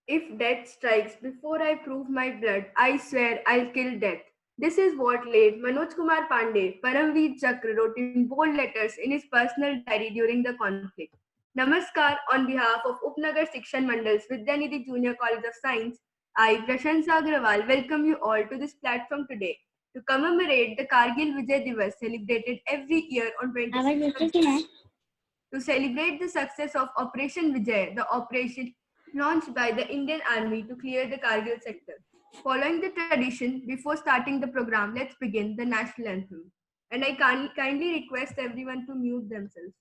If death strikes before I prove my blood, I swear I'll kill death. This is what late Manoj Kumar Pandey, Paramveer Chakra, wrote in bold letters in his personal diary during the conflict. Namaskar on behalf of Upnagar Shikshan Mandal's Vidyanidhi Junior College of Science. I, Prashansa Agrawal, welcome you all to this platform today to commemorate the Kargil Vijay Divas celebrated every year on 26th of July. To celebrate the success of Operation Vijay, the operation launched by the Indian Army to clear the Kargil sector. Following the tradition, before starting the program, let's begin the national anthem. And I kindly request everyone to mute themselves.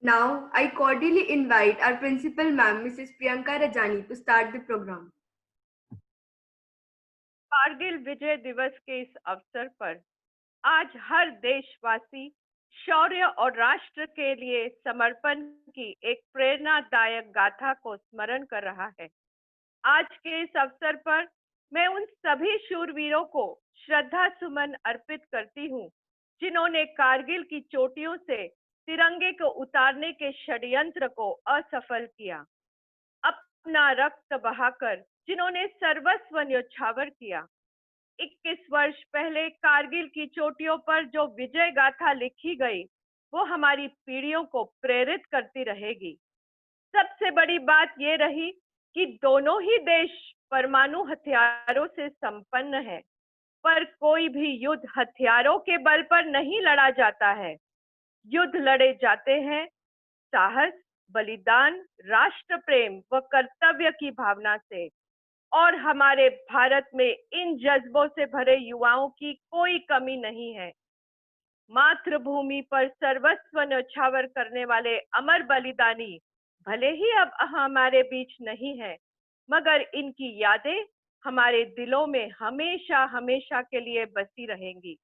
Now, I cordially invite our principal ma'am, Mrs. Priyanka Rajani, to start the program. Kargil विजय दिवस के इस अवसर पर आज हर देशवासी शौर्य और राष्ट्र के लिए समर्पण की एक प्रेरणादायक गाथा को स्मरण कर रहा है। आज के इस अवसर पर मैं उन सभी शूरवीरों को श्रद्धा सुमन अर्पित करती हूँ, जिन्होंने कारगिल की चोटियों से तिरंगे को उतारने के षड्यंत्र को असफल किया, अपना रक्त बहाकर जिन्होंने सर्वस्व न्योछावर किया। 21 वर्ष पहले कारगिल की चोटियों पर जो विजय गाथा लिखी गई, वो हमारी पीढ़ियों को प्रेरित करती रहेगी। सबसे बड़ी बात ये रही कि दोनों ही देश परमाणु हथियारों से संपन्न है, पर कोई भी युद्ध हथियारों के बल पर नहीं लड़ा जाता है। युद्ध लड़े जाते हैं साहस, बलिदान, राष्ट्र प्रेम व कर्तव्य की भावना से। और हमारे भारत में इन जज्बों से भरे युवाओं की कोई कमी नहीं है। मातृभूमि पर सर्वस्व न्यौछावर करने वाले अमर बलिदानी भले ही अब हमारे बीच नहीं है, मगर इनकी यादें हमारे दिलों में हमेशा हमेशा के लिए बसी रहेंगी।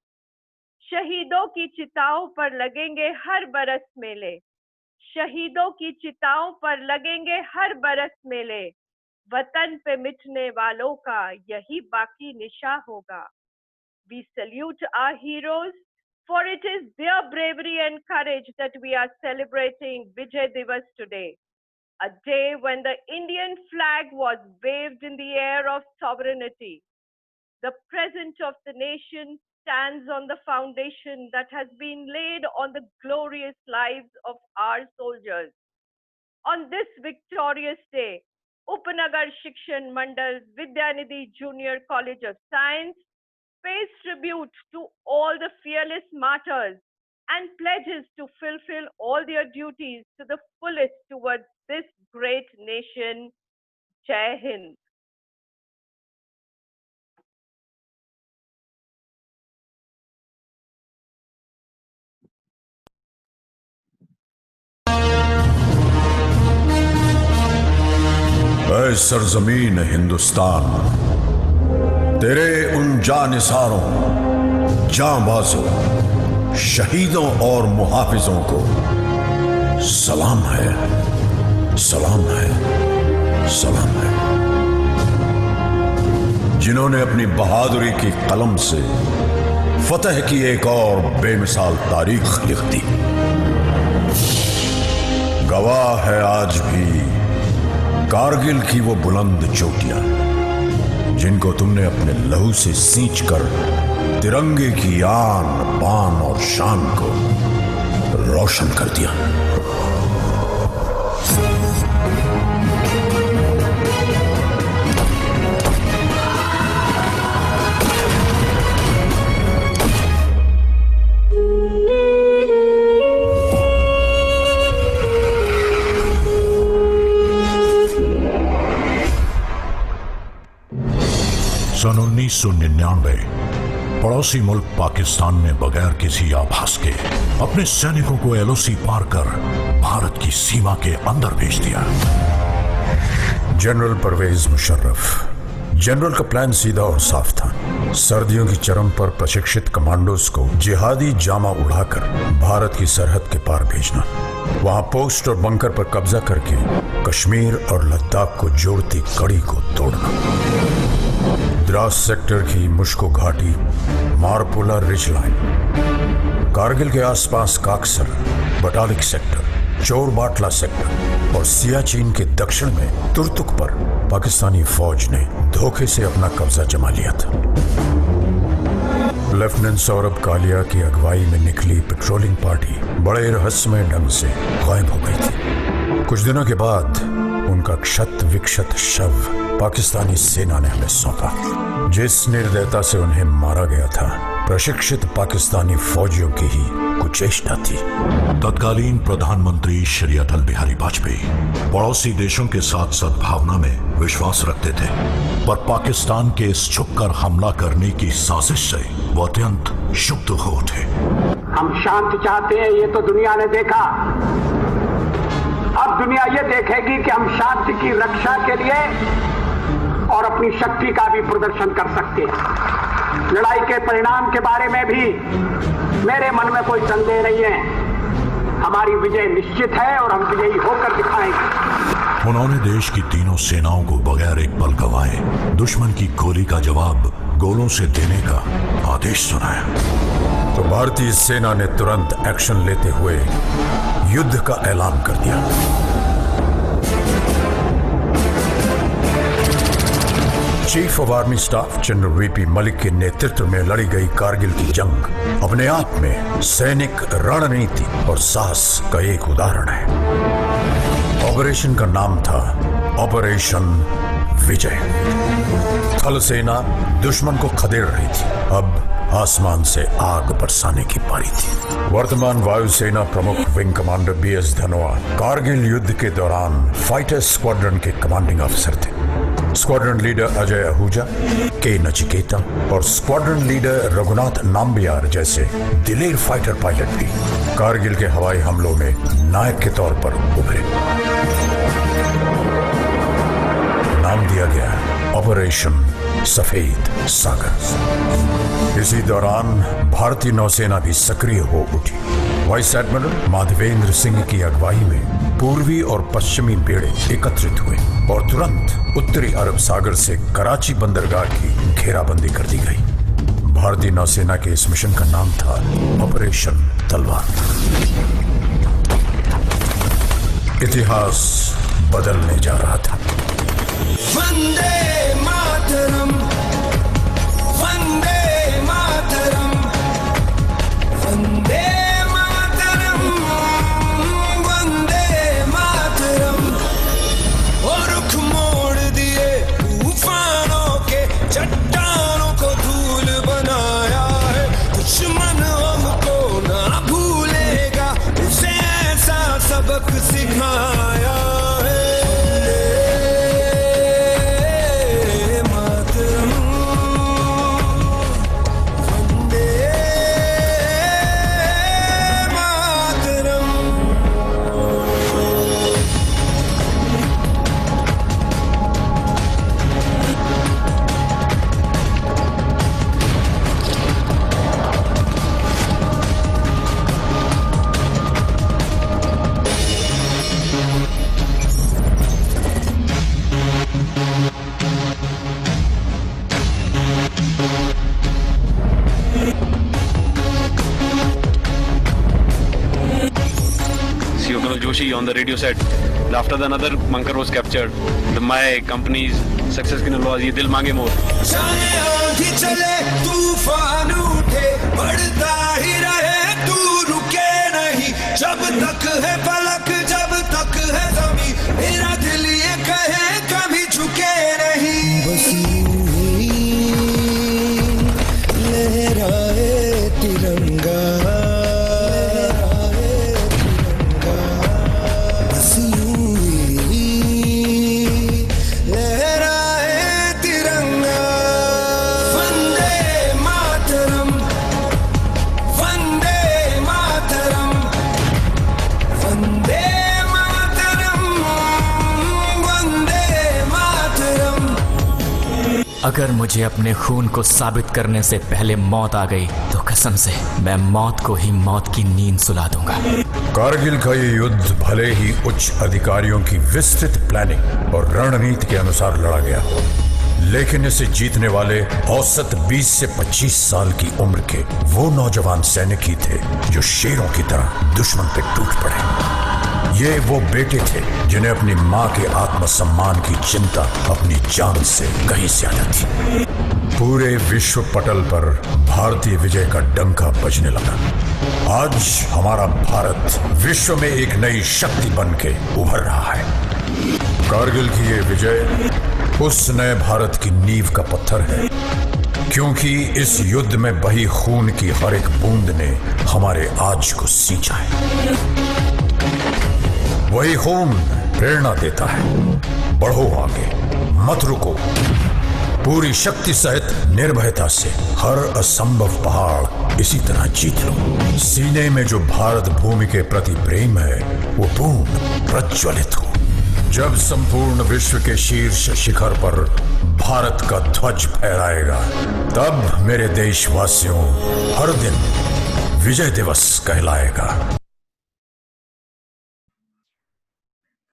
शहीदों की चिताओं पर लगेंगे हर बरस मेले, शहीदों की चिताओं पर लगेंगे हर बरस मेले, वतन पे मिटने वालों का यही बाकी निशा होगा। We salute our heroes, for it is their bravery and courage that we are celebrating Vijay Divas today, a day when the Indian flag was waved in the air of sovereignty. The present of the nation stands on the foundation that has been laid on the glorious lives of our soldiers. On this victorious day, Upanagar Shikshan Mandal Vidyanidhi Junior College of Science pays tribute to all the fearless martyrs and pledges to fulfill all their duties to the fullest towards this great nation. Jai Hind. ऐ सरजमीन हिंदुस्तान, तेरे उन जानिसारों, जांबाजों, शहीदों और मुहाफिजों को सलाम है, सलाम है, सलाम है, जिन्होंने अपनी बहादुरी की कलम से फतह की एक और बेमिसाल तारीख लिख दी। गवाह है आज भी कारगिल की वो बुलंद चोटियां, जिनको तुमने अपने लहू से सींचकर तिरंगे की आन, बान और शान को रोशन कर दिया। सन 1999 पड़ोसी मुल्क पाकिस्तान ने बगैर किसी आभास के अपने सैनिकों को एलओसी पार कर भारत की सीमा के अंदर भेज दिया। जनरल परवेज मुशर्रफ। जनरल का प्लान सीधा और साफ था। सर्दियों की चरम पर प्रशिक्षित कमांडोज को जिहादी जामा उड़ाकर भारत की सरहद के पार भेजना, वहां पोस्ट और बंकर पर कब्जा करके कश्मीर और लद्दाख को जोड़ती कड़ी को तोड़ना। द्रास सेक्टर की मुश्को घाटी, मारपुला रिज लाइन, कारगिल के आसपास काक्सर, बटालिक सेक्टर, चोर बाटला सेक्टर और सियाचिन के दक्षिण में तुर्तुक पर पाकिस्तानी फौज ने धोखे से अपना कब्जा जमा लिया था। लेफ्टिनेंट सौरभ कालिया की अगुवाई में निकली पेट्रोलिंग पार्टी बड़े रहस्यमय ढंग से गायब हो गई थी। कुछ दिनों के बाद उनका क्षत विक्षत शव पाकिस्तानी सेना ने हमें सौंपा। जिस निर्दयता से उन्हें मारा गया था, प्रशिक्षित पाकिस्तानी फौजियों की ही कुचेष्टा थी। तत्कालीन प्रधानमंत्री श्री अटल बिहारी वाजपेयी पड़ोसी देशों के साथ सद्भावना में विश्वास रखते थे, पर पाकिस्तान के इस छुपकर हमला करने की साजिश से वो अत्यंत क्षुब्ध हो उठे। हम शांति चाहते हैं, ये तो दुनिया ने देखा। अब दुनिया ये देखेगी कि हम शांति की रक्षा के लिए और अपनी शक्ति का भी प्रदर्शन कर सकते हैं। लड़ाई के परिणाम के बारे में भी मेरे मन में कोई संदेह नहीं है। हमारी विजय निश्चित है और हम विजयी होकर दिखाएंगे। उन्होंने देश की तीनों सेनाओं को बगैर एक पल गवाए दुश्मन की गोली का जवाब गोलों से देने का आदेश सुनाया। तो भारतीय सेना ने तुरंत एक्शन लेते हुए युद्ध का ऐलान कर दिया। Chief of army staff general VP Malik के नेतृत्व में लड़ी गई कारगिल की जंग अपने आप में सैनिक रणनीति और साहस का एक उदाहरण है। ऑपरेशन का नाम था ऑपरेशन विजय। थल सेना दुश्मन को खदेड़ रही थी, अब आसमान से आग बरसाने की पारी थी। वर्तमान वायुसेना प्रमुख wing commander BS Dhanoa Kargil युद्ध के दौरान फाइटर स्क्वाड्रन के कमांडिंग अफसर थे। स्क्वाड्रन लीडर अजय आहूजा, के नचिकेता और स्क्वाड्रन लीडर रघुनाथ नाम्बियार जैसे दिलेर फाइटर पायलट भी कारगिल के हवाई हमलों में नायक के तौर पर उभरे। नाम दिया गया ऑपरेशन सफेद सागर। इसी दौरान भारतीय नौसेना भी सक्रिय हो उठी। वाइस एडमिरल माधवेंद्र सिंह की अगुवाई में पूर्वी और पश्चिमी बेड़े एकत्रित हुए और तुरंत उत्तरी अरब सागर से कराची बंदरगाह की घेराबंदी कर दी गई। भारतीय नौसेना के इस मिशन का नाम था ऑपरेशन तलवार। इतिहास बदलने जा रहा था। वंदे मातरम, वंदे मातरम, वंदे मातरम, वंदे मातरम। और रुख मोड़ दिए तूफानों के, चट्टानों को धूल बनाया है। दुश्मन हमको ना भूलेगा, उसे ऐसा सबक सिखाया है। Yoganol Joshi on the radio set. After the another bunker was captured. My company's success की नलवाज ये दिल मांगे मोर. चाहे आंधी चले तूफान उठे बढ़ता ही रहे तू रुके नहीं जब तक है फलक जब तक है जमीन मेरा दिल ये कहे कभी झुके नहीं बस यूं ही लहराए तिरंगा बस यूं ही लहराए तिरंगा वंदे मातरम वंदे मातरम वंदे मातरम वंदे मातरम। अगर मुझे अपने खून को साबित करने से पहले मौत आ गई तो कसम से मैं मौत को ही मौत की नींद सुला दूंगा। कारगिल का ये युद्ध भले ही उच्च अधिकारियों की विस्तृत प्लानिंग और रणनीति के अनुसार लड़ा गया हो, लेकिन इसे जीतने वाले औसत 20 से 25 साल की उम्र के वो नौजवान सैनिक ही थे जो शेरों की तरह दुश्मन पे टूट पड़े। ये वो बेटे थे जिन्हें अपनी माँ के आत्मसम्मान की चिंता अपनी जान से कहीं ज्यादा थी। पूरे विश्व पटल पर भारतीय विजय का डंका बजने लगा। आज हमारा भारत विश्व में एक नई शक्ति बन के उभर रहा है। कारगिल की ये विजय उस नए भारत की नींव का पत्थर है, क्योंकि इस युद्ध में बही खून की हर एक बूंद ने हमारे आज को सींचा है। वही खून प्रेरणा देता है, बढ़ो आगे, मत रुको, पूरी शक्ति सहित निर्भयता से हर असंभव पहाड़ इसी तरह जीत लो। सीने में जो भारत भूमि के प्रति प्रेम है वो पूर्ण प्रज्वलित हो। जब संपूर्ण विश्व के शीर्ष शिखर पर भारत का ध्वज फहराएगा, तब मेरे देशवासियों हर दिन विजय दिवस कहलाएगा।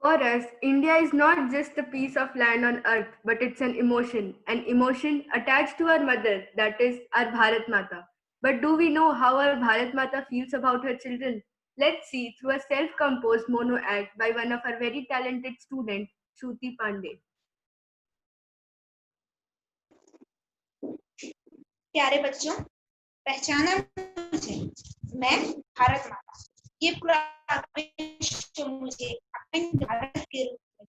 For us, India is not just a piece of land on earth, but it's an emotion attached to our mother, that is our Bharat Mata. But do we know how our Bharat Mata feels about her children? Let's see through a self-composed mono act by one of our very talented students, Shruti Pandey. प्यारे बच्चों, पहचाना मुझे, मैं भारत माता। ये पूरा विश्व मुझे अखंड भारत के रूप में,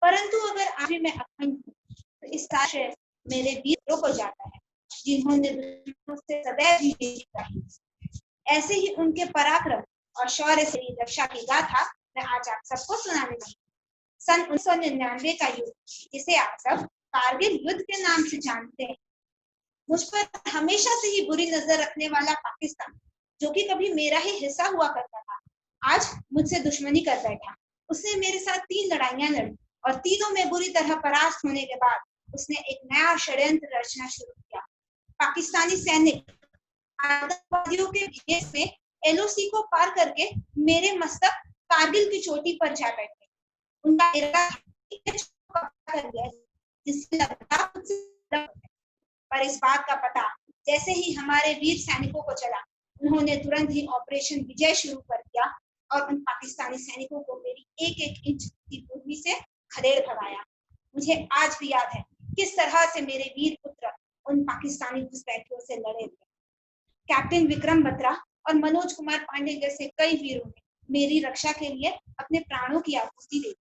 परंतु अगर आज भी मैं अखंड हूँ तो इस आशय मेरे वीरों को जाता है जिन्होंने दुश्मनों से सदैव ही जीता है। ऐसे ही उनके पराक्रम और शौर्य से रक्षा की गाथा मैं आज आप सबको सुनाने लगी। सन 1999 का युद्ध, जिसे आप सब कारगिल युद्ध के नाम से जानते हैं, मुझ पर हमेशा से ही बुरी नजर रखने वाला पाकिस्तान, जो कि कभी मेरा ही हिस्सा हुआ करता था, आज मुझसे दुश्मनी कर बैठा। उसने मेरे साथ 3 लड़ाइयां लड़ी और तीनों में बुरी तरह परास्त होने के बाद उसने एक नया षड्यंत्र रचना शुरू किया। पाकिस्तानी सैनिक आतंकवादियों के भेस में एलओसी को पार करके मेरे मस्तक कारगिल की चोटी पर जा बैठे। उनका इरादा कर दिया, जिससे लगा पर इस बात का पता जैसे ही हमारे वीर सैनिकों को चला, उन्होंने तुरंत ही ऑपरेशन विजय शुरू कर दिया और उन पाकिस्तानी सैनिकों को मेरी एक इंच की भूमि से खदेड़ भगाया। मुझे आज भी याद है किस तरह से मेरे वीर पुत्र उन पाकिस्तानी घुसपैठियों से लड़े थे। कैप्टन विक्रम बत्रा और मनोज कुमार पांडे जैसे कई वीरों ने मेरी रक्षा के लिए अपने प्राणों की आहुति दी।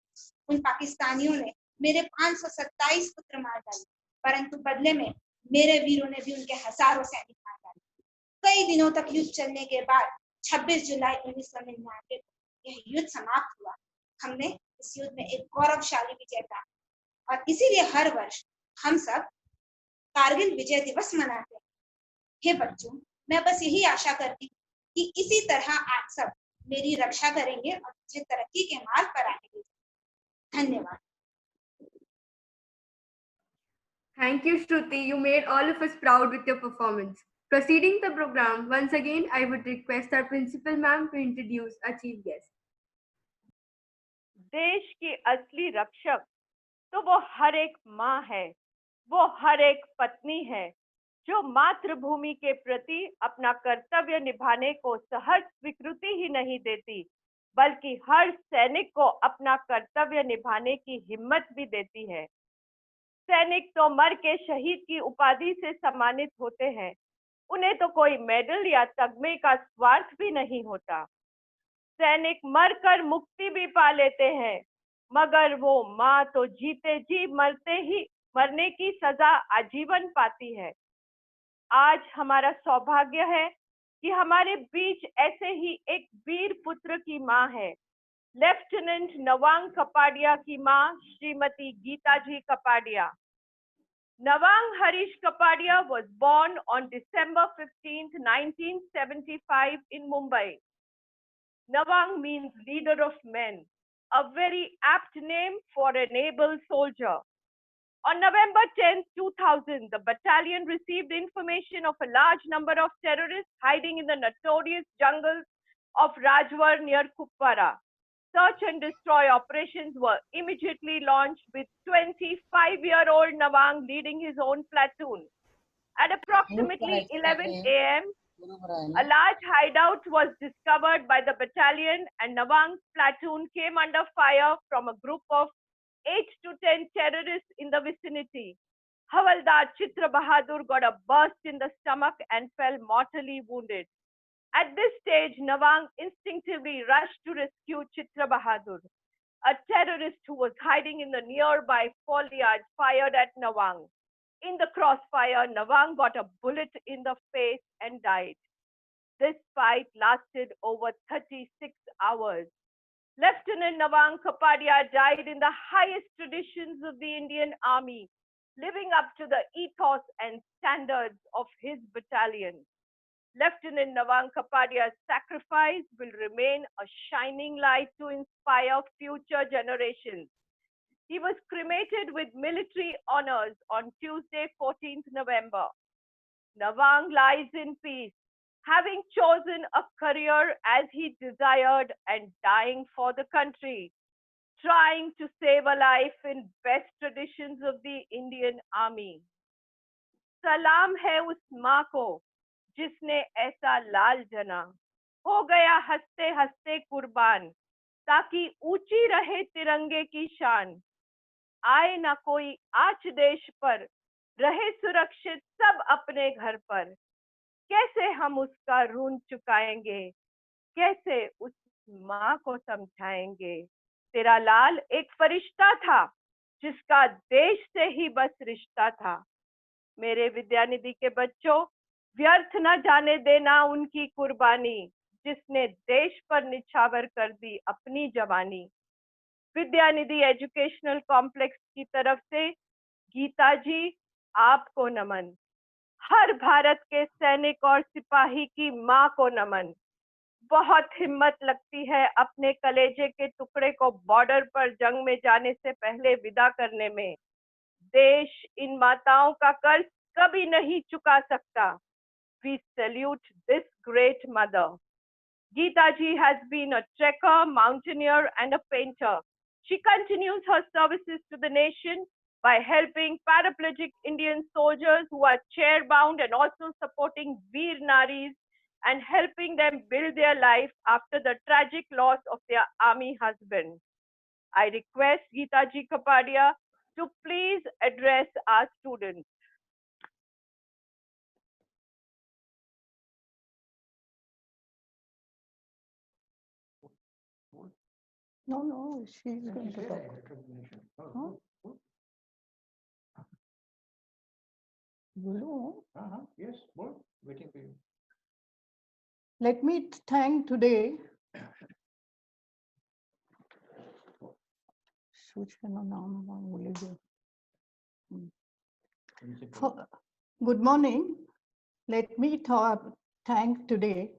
उन पाकिस्तानियों ने मेरे 527 पुत्र मार डाले, परंतु बदले में मेरे वीरों ने भी उनके हजारों सैनिक मार डाले। कई दिनों तक युद्ध चलने के बाद 26 जुलाई 1999 को यह युद्ध समाप्त हुआ। हमने इस युद्ध में एक गौरवशाली विजय प्राप्त और इसीलिए हर वर्ष हम सब कारगिल विजय दिवस मनाते हैं। हे बच्चों, मैं बस यही आशा करती हूँ कि इसी तरह आप सब मेरी रक्षा करेंगे और मुझे तरक्की के मार्ग पर आएंगे। धन्यवाद। Thank you, Shruti. You made all of us proud with your performance. Proceeding the program, once again, I would request our principal ma'am to introduce our chief guest. देश की असली रक्षक तो वो हर एक माँ है, वो हर एक पत्नी है जो मातृभूमि के प्रति अपना कर्तव्य निभाने को सहज स्वीकृति ही नहीं देती, बल्कि हर सैनिक को अपना कर्तव्य निभाने की हिम्मत भी देती है। सैनिक तो मर के शहीद की उपाधि से सम्मानित होते हैं, उन्हें तो कोई मेडल या तगमे का स्वार्थ भी नहीं होता। सैनिक मरकर मुक्ति भी पा लेते हैं, मगर वो माँ तो जीते जी मरने की सजा आजीवन पाती है। आज हमारा सौभाग्य है कि हमारे बीच ऐसे ही एक वीर पुत्र की माँ है। लेफ्टिनेंट नवांग कपाडिया की माँ श्रीमती गीता जी Kapadia. Nawang Harish Kapadia was born on December 15th, 1975 in Mumbai. Nawang means leader of men, a very apt name for an able soldier. On November 10, 2000, the battalion received information of a large number of terrorists hiding in the notorious jungles of Rajwar near Kupwara. Search and destroy operations were immediately launched with 25-year-old Nawang leading his own platoon. At approximately 11 a.m., a large hideout was discovered by the battalion and Nawang's platoon came under fire from a group of 8 to 10 terrorists in the vicinity. Havaldar Chitra Bahadur got a burst in the stomach and fell mortally wounded. At this stage, Nawang instinctively rushed to rescue Chitra Bahadur. A terrorist who was hiding in the nearby foliage fired at Nawang. In the crossfire, Nawang got a bullet in the face and died. This fight lasted over 36 hours. Lieutenant Nawang Kapadia died in the highest traditions of the Indian Army, living up to the ethos and standards of his battalion. Lieutenant Nawang Kapadia's sacrifice will remain a shining light to inspire future generations. He was cremated with military honors on Tuesday, 14th November. Nawang lies in peace, having chosen a career as he desired and dying for the country, trying to save a life in best traditions of the Indian Army. सलाम है उस माँ को जिसने ऐसा लाल जना, हो गया हंसते हंसते कुर्बान, ताकि ऊंची रहे तिरंगे की शान। आए ना कोई आँच देश पर, रहे सुरक्षित सब अपने घर पर। कैसे हम उसका ऋण चुकाएंगे, कैसे उस माँ को समझाएंगे। तेरा लाल एक फरिश्ता था, जिसका देश से ही बस रिश्ता था। मेरे विद्यानिधि के बच्चों, व्यर्थ न जाने देना उनकी कुर्बानी, जिसने देश पर निछावर कर दी अपनी जवानी। विद्यानिधि एजुकेशनल कॉम्प्लेक्स की तरफ से गीता जी आपको नमन। हर भारत के सैनिक और सिपाही की माँ को नमन। बहुत हिम्मत लगती है अपने कलेजे के टुकड़े को बॉर्डर पर जंग में जाने से पहले विदा करने में। देश इन माताओं का कर्ज कभी नहीं चुका सकता। We salute this great mother. Geeta ji has been a trekker, mountaineer, and a painter. She continues her services to the nation by helping paraplegic Indian soldiers who are chair-bound and also supporting Veer Naris and helping them build their life after the tragic loss of their army husband. I request Geeta ji Kapadia to please address our students. No, she's going to talk. Huh? Yes, waiting for you. Let me thank today Good morning. Let me thank today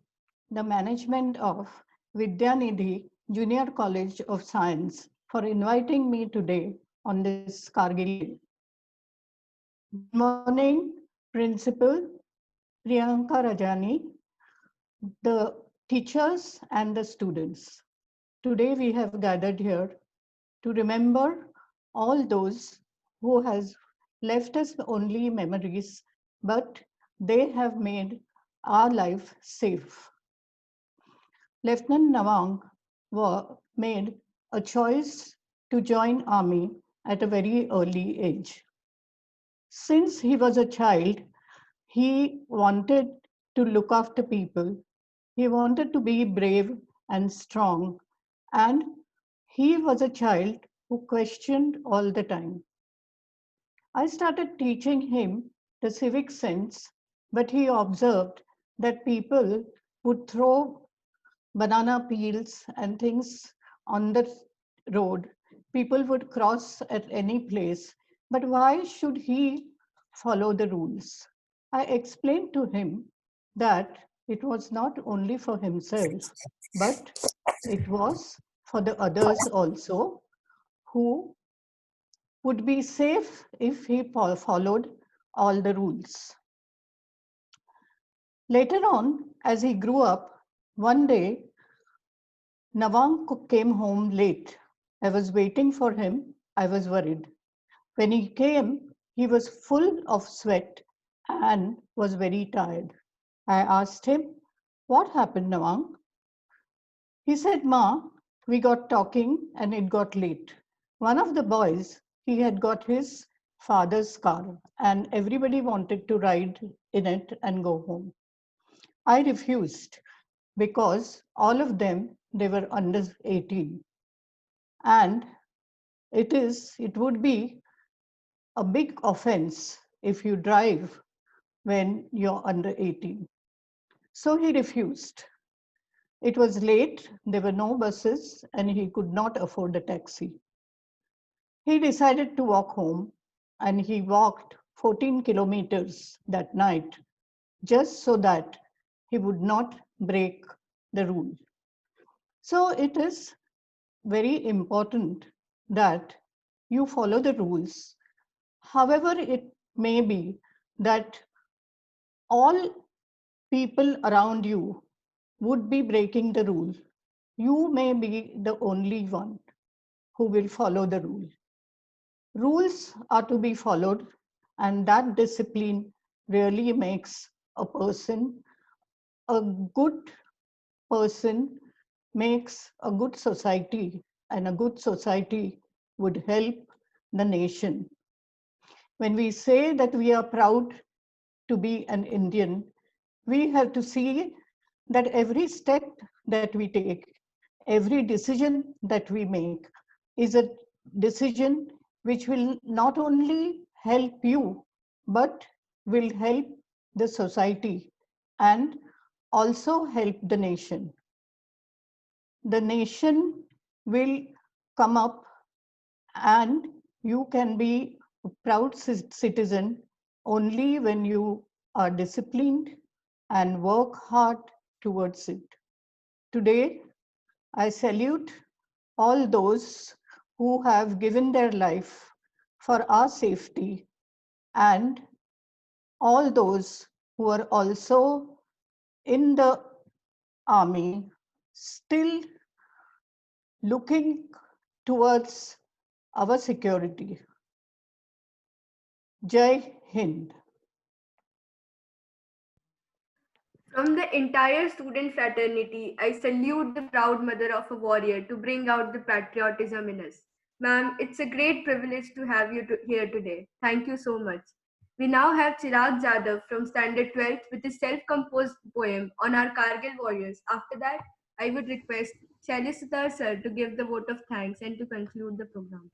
the management of Vidyanidhi Junior College of Science for inviting me today on this Kargil Day. Good morning, Principal Priyanka Rajani, the teachers and the students. Today we have gathered here to remember all those who has left us only memories, but they have made our life safe. Lieutenant Nawang made a choice to join army at a very early age. Since he was a child, he wanted to look after people. He wanted to be brave and strong. And he was a child who questioned all the time. I started teaching him the civic sense, but he observed that people would throw banana peels and things on the road. People would cross at any place, but why should he follow the rules? I explained to him that it was not only for himself, but it was for the others also who would be safe if he followed all the rules. Later on, as he grew up, one day Nawang came home late. I was waiting for him. I was worried. When he came, he was full of sweat and was very tired. I asked him, "What happened, Nawang?" He said, "Ma, we got talking and it got late. One of the boys, he had got his father's car and everybody wanted to ride in it and go home. I refused because all of them, they were under 18. And it would be a big offense if you drive when you're under 18. So he refused. It was late, there were no buses, and he could not afford a taxi. He decided to walk home, and he walked 14 kilometers that night just so that he would not break the rule. So it is very important that you follow the rules. However, it may be that all people around you would be breaking the rule. You may be the only one who will follow the rule. Rules are to be followed, and that discipline really makes a person a good person, makes a good society, and a good society would help the nation. When we say that we are proud to be an Indian, we have to see that every step that we take, every decision that we make is a decision which will not only help you, but will help the society and also help the nation. The nation will come up and you can be a proud citizen only when you are disciplined and work hard towards it. Today, I salute all those who have given their life for our safety and all those who are also in the army still looking towards our security. Jai Hind. From the entire student fraternity, I salute the proud mother of a warrior to bring out the patriotism in us. Ma'am, it's a great privilege to have you here today. Thank you so much. We now have Chirag Jadhav from Standard 12th with his self-composed poem on our Kargil warriors. After that, I would request Shailistar sir to give the vote of thanks and to conclude the program.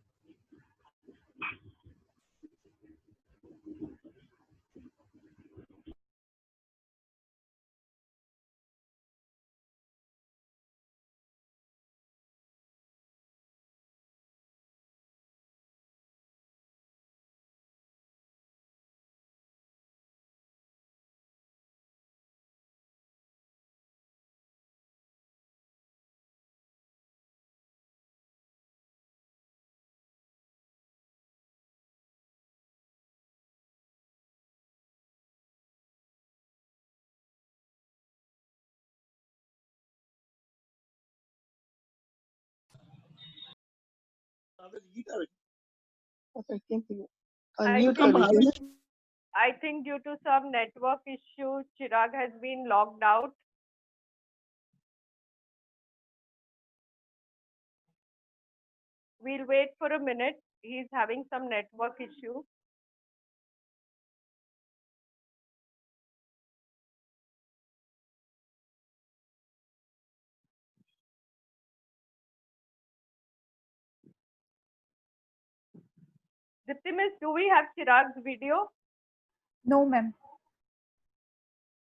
I think due to some network issue, Chirag has been logged out. We'll wait for a minute. He's having some network issue. Dipti Miss, do we have Chirag's video? No, ma'am.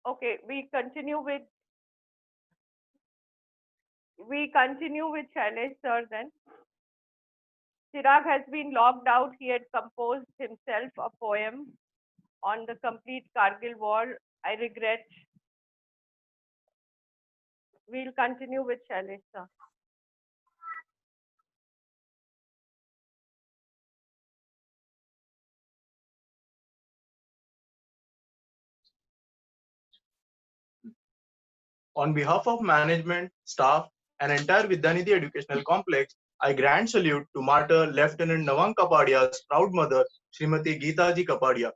Okay, we continue with Shailesh sir then. Chirag has been logged out. He had composed himself a poem on the complete Kargil war. I regret. We'll continue with Shailesh sir. On behalf of management, staff, and entire Vidyanidhi Educational Complex, I grant salute to Martyr Lieutenant Nawang Kapadia's proud mother, Srimati Geetaji Kapadia.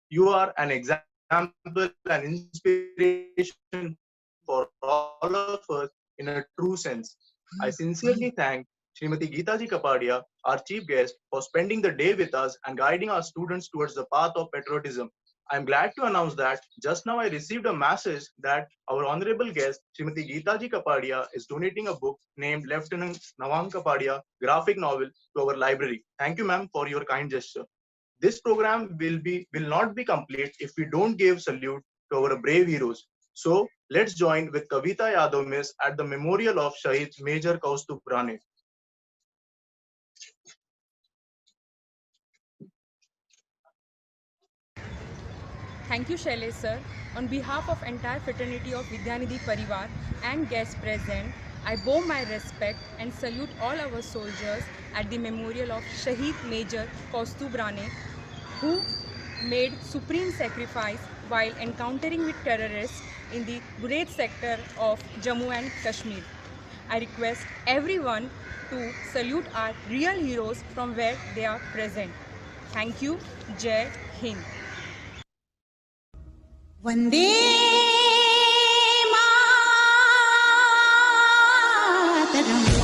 You are an example and inspiration for all of us in a true sense. I sincerely thank Srimati Geetaji Kapadia, our chief guest, for spending the day with us and guiding our students towards the path of patriotism. I am glad to announce that just now I received a message that our honorable guest, Srimati Geetaji Kapadia, is donating a book named Lieutenant Nawang Kapadia, graphic novel, to our library. Thank you, ma'am, for your kind gesture. This program will not be complete if we don't give salute to our brave heroes. So let's join with Kavita Yadav Miss at the memorial of Shahid Major Kaustubh Rane. Thank you, Shailesh sir. On behalf of entire fraternity of Vidyanidhi Parivar and guests present, I bow my respect and salute all our soldiers at the memorial of Shahid Major Kaustubh Rane, who made supreme sacrifice while encountering with terrorists in the Gurez sector of Jammu and Kashmir. I request everyone to salute our real heroes from where they are present. Thank you. Jai Hind. Vande Mataram.